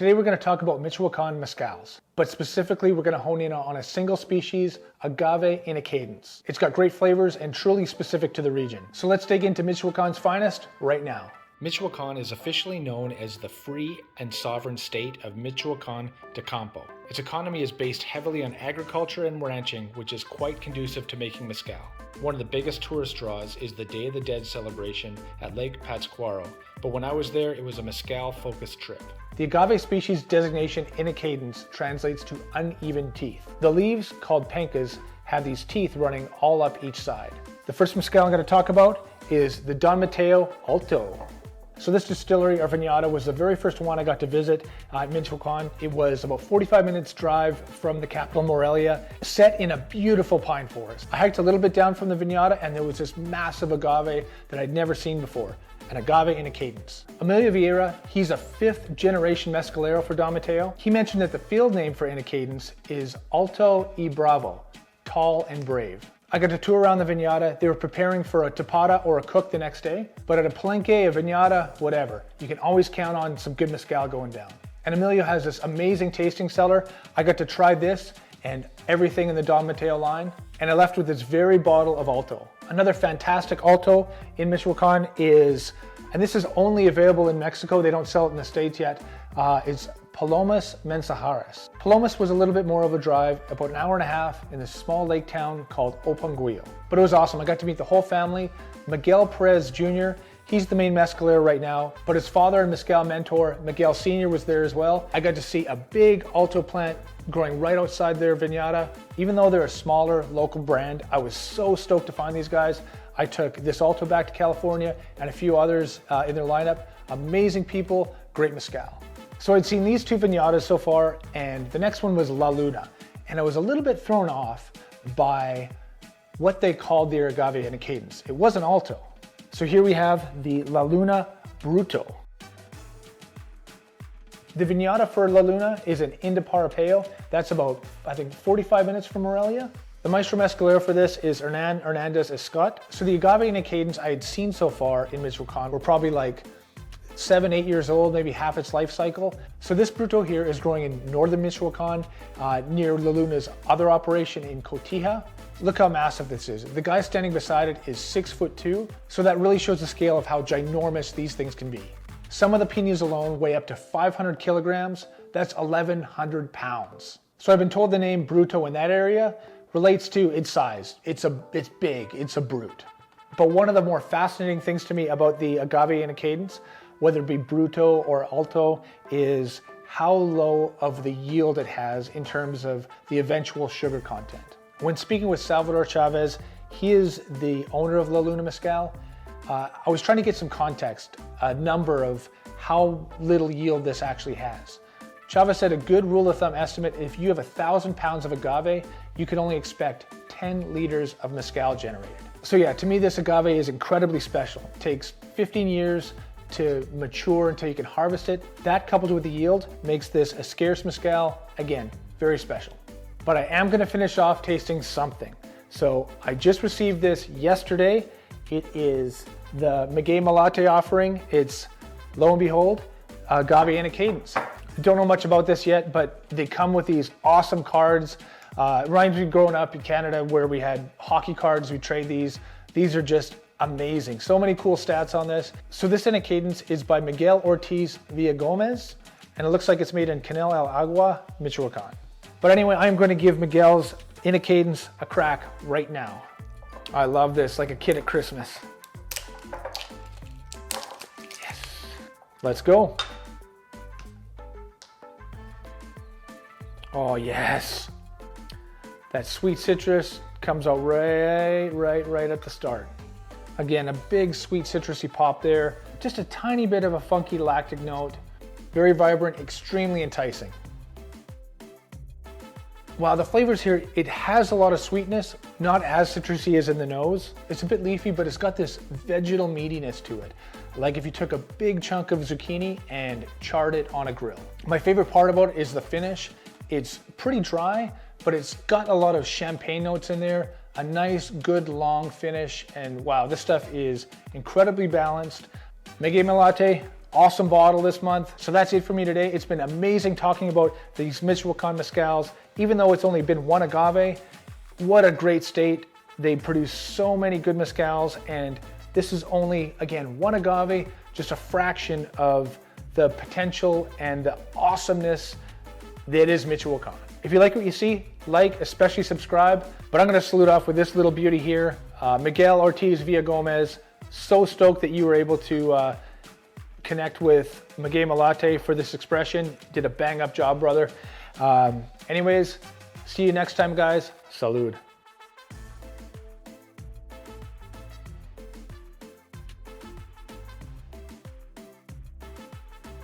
Today we're going to talk about Michoacan Mezcals, but specifically we're going to hone in on a single species, Agave Inaequidens. It's got great flavors and truly specific to the region. So let's dig into Michoacan's finest right now. Michoacan is officially known as the free and sovereign state of Michoacan de Campo. Its economy is based heavily on agriculture and ranching, which is quite conducive to making mezcal. One of the biggest tourist draws is the Day of the Dead celebration at Lake Pátzcuaro, but when I was there, it was a mezcal-focused trip. The agave species designation Inaequidens translates to uneven teeth. The leaves, called pencas, have these teeth running all up each side. The first mezcal I'm going to talk about is the Damateo Alto. So this distillery or vineyarda was the very first one I got to visit at Michoacan. It was about 45 minutes drive from the capital Morelia, set in a beautiful pine forest. I hiked a little bit down from the vineyarda and there was this massive agave that I'd never seen before, an Agave Inaequidens. Emilio Vieira, he's a 5th generation mezcalero for Damateo. He mentioned that the field name for Inaequidens is Alto y Bravo, tall and brave. I got to tour around the vineyarda. They were preparing for a tapada or a cook the next day, but at a palenque, a vineyarda, whatever, you can always count on some good mezcal going down. And Emilio has this amazing tasting cellar. I got to try this and everything in the Damateo line, and I left with this very bottle of Alto. Another fantastic Alto in Michoacan is, and this is only available in Mexico, they don't sell it in the States yet, is Palomino Alto. Palomino was a little bit more of a drive, about an hour and a half in this small lake town called Opanguillo. But it was awesome. I got to meet the whole family. Miguel Perez Jr., he's the main mezcalero right now, but his father and mezcal mentor, Miguel Sr., was there as well. I got to see a big Alto plant growing right outside their vineyarda. Even though they're a smaller local brand, I was so stoked to find these guys. I took this Alto back to California and a few others in their lineup. Amazing people, great mezcal. So I'd seen these two vineyardas so far, and the next one was La Luna. And I was a little bit thrown off by what they called their Agave Inaequidens. It wasn't Alto. So here we have the La Luna Bruto. The vineyarda for La Luna is an Indoparapeo. That's about, I think, 45 minutes from Morelia. The Maestro Mezcalero for this is Hernan Hernandez Escott. So the Agave Inaequidens I had seen so far in Michoacan were probably like 7, 8 years old, maybe half its life cycle. So this Bruto here is growing in northern Michoacan, near La Luna's other operation in Cotija. Look how massive this is. The guy standing beside it is 6'2", so that really shows the scale of how ginormous these things can be. Some of the piñas alone weigh up to 500 kilograms. That's 1,100 pounds. So I've been told the name Bruto in that area relates to its size. It's big, it's a brute. But one of the more fascinating things to me about the Agave Inaequidens, whether it be Bruto or Alto, is how low of the yield it has in terms of the eventual sugar content. When speaking with Salvador Chavez, he is the owner of La Luna Mezcal. I was trying to get some context, a number of how little yield this actually has. Chavez said a good rule of thumb estimate, if you have 1,000 pounds of agave, you can only expect 10 liters of mezcal generated. So yeah, to me this agave is incredibly special. It takes 15 years to mature until you can harvest it. That coupled with the yield makes this a scarce mezcal, again, very special. But I am gonna finish off tasting something. So I just received this yesterday. It is the Maguey Malate offering. It's, lo and behold, Agave Inaequidens. Don't know much about this yet, but they come with these awesome cards. It reminds me of growing up in Canada where we had hockey cards, we trade these. These are just amazing. So many cool stats on this. So this Inaequidens is by Miguel Ortiz Villagomez, and it looks like it's made in Canal El Agua, Michoacan. But anyway, I'm going to give Miguel's Inaequidens a crack right now. I love this, like a kid at Christmas. Yes. Let's go. Oh yes. That sweet citrus comes out right at the start. Again, a big sweet citrusy pop there. Just a tiny bit of a funky lactic note. Very vibrant, extremely enticing. Wow, the flavors here, it has a lot of sweetness, not as citrusy as in the nose. It's a bit leafy, but it's got this vegetal meatiness to it. Like if you took a big chunk of zucchini and charred it on a grill. My favorite part about it is the finish. It's pretty dry, but it's got a lot of champagne notes in there, a nice, good, long finish, and wow, this stuff is incredibly balanced. Maguey Malate, Awesome bottle this month. So that's it for me today. It's been amazing talking about these Michoacan Mezcals. Even though it's only been one agave, what a great state. They produce so many good mezcals, and this is only, again, one agave, just a fraction of the potential and the awesomeness that is Michoacan. If you like what you see, like, especially subscribe. But I'm gonna salute off with this little beauty here. Miguel Ortiz Villagomez, so stoked that you were able to connect with Maguey Malate for this expression. Did a bang up job, brother. Anyways, see you next time, guys. Salud.